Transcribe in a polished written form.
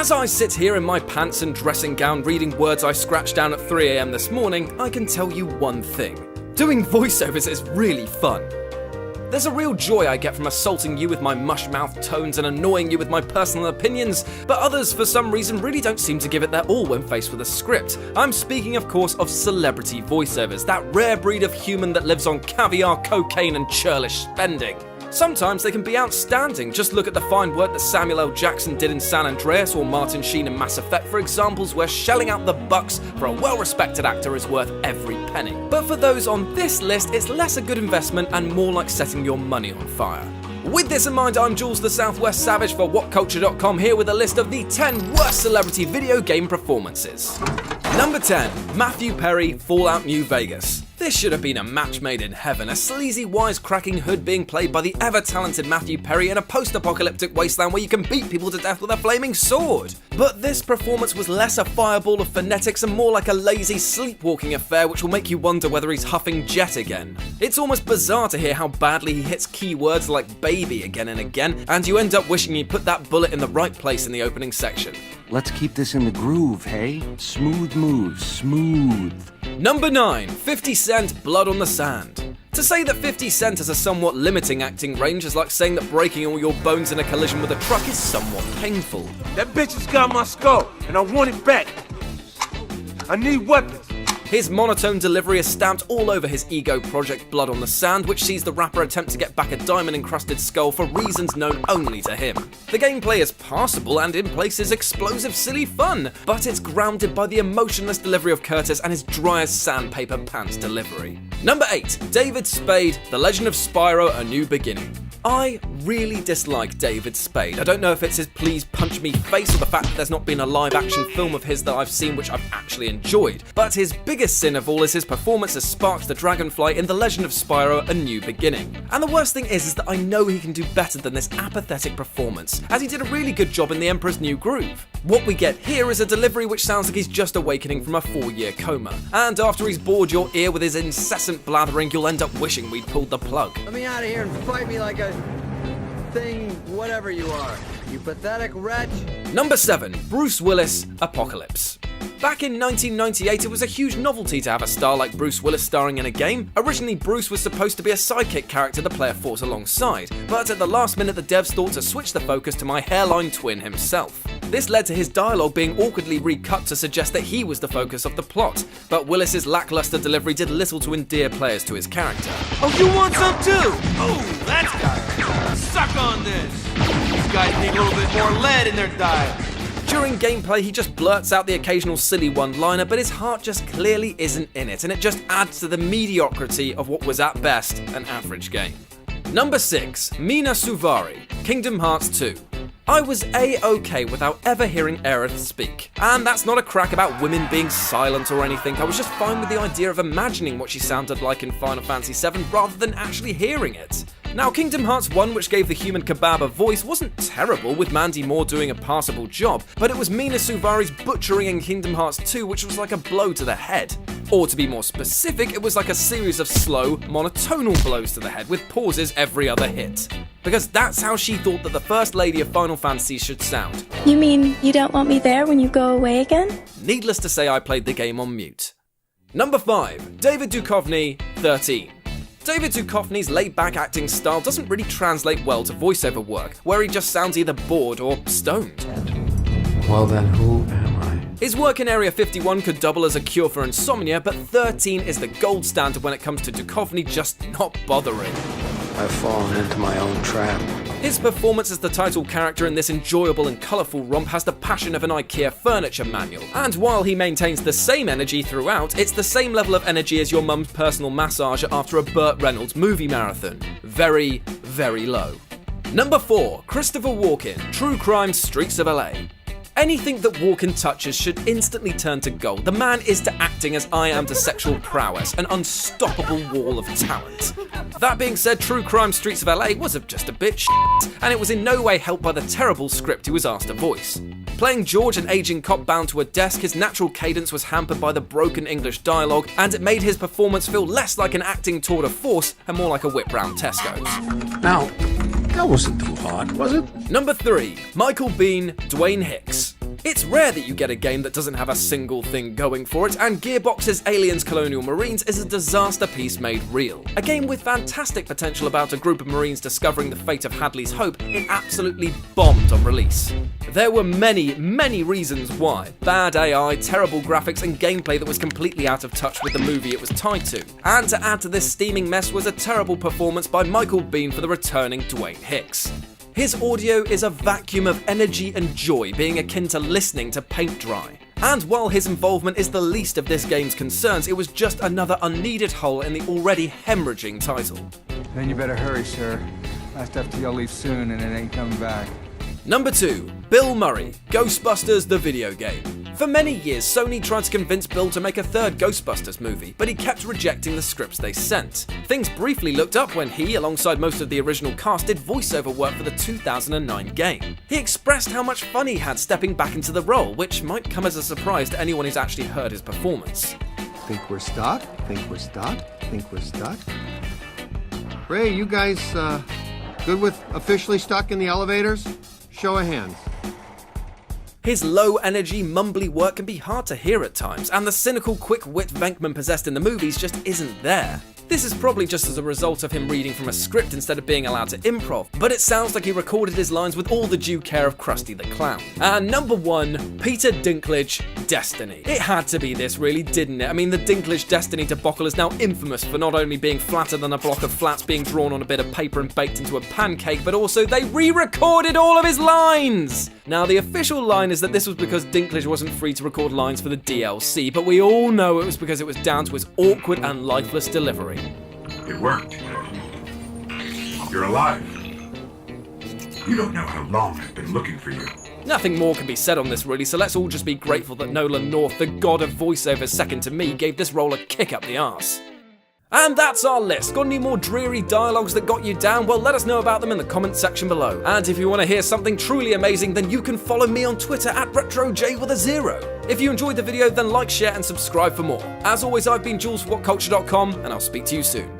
As I sit here in my pants and dressing gown reading words I scratched down at 3 AM this morning, I can tell you one thing. Doing voiceovers is really fun. There's a real joy I get from assaulting you with my mush-mouthed tones and annoying you with my personal opinions, but others for some reason really don't seem to give it their all when faced with a script. I'm speaking of course of celebrity voiceovers, that rare breed of human that lives on caviar, cocaine and churlish spending. Sometimes they can be outstanding. Just look at the fine work that Samuel L. Jackson did in San Andreas or Martin Sheen in Mass Effect for examples where shelling out the bucks for a well-respected actor is worth every penny. But for those on this list, it's less a good investment and more like setting your money on fire. With this in mind, I'm Jules the Southwest Savage for WhatCulture.com here with a list of the 10 worst celebrity video game performances. Number 10. Matthew Perry, Fallout New Vegas. This should have been a match made in heaven, a sleazy, wisecracking hood being played by the ever-talented Matthew Perry in a post-apocalyptic wasteland where you can beat people to death with a flaming sword. But this performance was less a fireball of phonetics and more like a lazy, sleepwalking affair which will make you wonder whether he's huffing jet again. It's almost bizarre to hear how badly he hits keywords like baby again and again, and you end up wishing he put that bullet in the right place in the opening section. Let's keep this in the groove, hey? Smooth moves, smooth. Number 9. 50 Cent, Blood on the Sand. To say that 50 Cent has a somewhat limiting acting range is like saying that breaking all your bones in a collision with a truck is somewhat painful. That bitch has got my skull, and I want it back. I need weapons. His monotone delivery is stamped all over his ego project Blood on the Sand, which sees the rapper attempt to get back a diamond-encrusted skull for reasons known only to him. The gameplay is passable and in places explosive, silly fun, but it's grounded by the emotionless delivery of Curtis and his dry as sandpaper pants delivery. Number 8. David Spade, The Legend of Spyro: A New Beginning. I really dislike David Spade. I don't know if it's his please punch me face or the fact that there's not been a live action film of his that I've seen which I've actually enjoyed. But his biggest sin of all is his performance as Sparks the Dragonfly in The Legend of Spyro: A New Beginning. And the worst thing is that I know he can do better than this apathetic performance, as he did a really good job in The Emperor's New Groove. What we get here is a delivery which sounds like he's just awakening from a 4-year coma. And after he's bored your ear with his incessant blathering, you'll end up wishing we'd pulled the plug. Let me out of here and fight me like a thing, whatever you are. You pathetic wretch. Number 7. Bruce Willis, Apocalypse. Back in 1998, it was a huge novelty to have a star like Bruce Willis starring in a game. Originally, Bruce was supposed to be a sidekick character the player fought alongside, but at the last minute the devs thought to switch the focus to my hairline twin himself. This led to his dialogue being awkwardly recut to suggest that he was the focus of the plot, but Willis's lackluster delivery did little to endear players to his character. Oh, you want some too? Oh, that's got it. Suck on this. These guys need a little bit more lead in their diet. During gameplay, he just blurts out the occasional silly one-liner, but his heart just clearly isn't in it, and it just adds to the mediocrity of what was at best an average game. Number 6. Mina Suvari, Kingdom Hearts 2. I was A-okay without ever hearing Aerith speak. And that's not a crack about women being silent or anything. I was just fine with the idea of imagining what she sounded like in Final Fantasy VII rather than actually hearing it. Now, Kingdom Hearts 1, which gave the human kebab a voice, wasn't terrible, with Mandy Moore doing a passable job, but it was Mina Suvari's butchering in Kingdom Hearts 2 which was like a blow to the head. Or to be more specific, it was like a series of slow, monotonal blows to the head with pauses every other hit. Because that's how she thought that the First Lady of Final Fantasy should sound. You mean you don't want me there when you go away again? Needless to say, I played the game on mute. Number 5. David Duchovny, 13. David Duchovny's laid-back acting style doesn't really translate well to voiceover work, where he just sounds either bored or stoned. Well then, who am I? His work in Area 51 could double as a cure for insomnia, but 13 is the gold standard when it comes to Duchovny just not bothering. I've fallen into my own trap. His performance as the title character in this enjoyable and colourful romp has the passion of an IKEA furniture manual, and while he maintains the same energy throughout, it's the same level of energy as your mum's personal massager after a Burt Reynolds movie marathon. Very, very low. Number 4. Christopher Walken, True Crime: Streets of LA. Anything that Walken touches should instantly turn to gold. The man is to acting as I am to sexual prowess, an unstoppable wall of talent. That being said, True Crime: Streets of LA was just a bit shit, and it was in no way helped by the terrible script he was asked to voice. Playing George, an aging cop bound to a desk, his natural cadence was hampered by the broken English dialogue, and it made his performance feel less like an acting tour de force and more like a whip round Tesco's. Now, that wasn't too hard, was it? Number 3. Michael Biehn, Dwayne Hicks. It's rare that you get a game that doesn't have a single thing going for it, and Gearbox's Aliens Colonial Marines is a disaster piece made real. A game with fantastic potential about a group of Marines discovering the fate of Hadley's Hope, it absolutely bombed on release. There were many reasons why. Bad AI, terrible graphics, and gameplay that was completely out of touch with the movie it was tied to. And to add to this steaming mess was a terrible performance by Michael Biehn for the returning Dwayne Hicks. His audio is a vacuum of energy and joy, being akin to listening to paint dry. And while his involvement is the least of this game's concerns, it was just another unneeded hole in the already hemorrhaging title. Then you better hurry, sir. Last FTL leaves soon and it ain't coming back. Number 2. Bill Murray, Ghostbusters the video game. For many years, Sony tried to convince Bill to make a third Ghostbusters movie, but he kept rejecting the scripts they sent. Things briefly looked up when he, alongside most of the original cast, did voiceover work for the 2009 game. He expressed how much fun he had stepping back into the role, which might come as a surprise to anyone who's actually heard his performance. Think we're stuck? Think we're stuck? Think we're stuck? Ray, you guys good with officially stuck in the elevators? Show of hands. His low-energy, mumbly work can be hard to hear at times, and the cynical, quick-wit Venkman possessed in the movies just isn't there. This is probably just as a result of him reading from a script instead of being allowed to improv, but it sounds like he recorded his lines with all the due care of Krusty the Clown. And number 1, Peter Dinklage, Destiny. It had to be this really, didn't it? I mean, the Dinklage Destiny debacle is now infamous for not only being flatter than a block of flats being drawn on a bit of paper and baked into a pancake, but also they re-recorded all of his lines! Now, the official line is that this was because Dinklage wasn't free to record lines for the DLC, but we all know it was because it was down to his awkward and lifeless delivery. It worked. You're alive. You don't know how long I've been looking for you. Nothing more can be said on this really, so let's all just be grateful that Nolan North, the god of voiceover second to me, gave this role a kick up the arse. And that's our list. Got any more dreary dialogues that got you down? Well, let us know about them in the comments section below. And if you want to hear something truly amazing, then you can follow me on Twitter at RetroJ0. If you enjoyed the video, then like, share, and subscribe for more. As always, I've been Jules for WhatCulture.com, and I'll speak to you soon.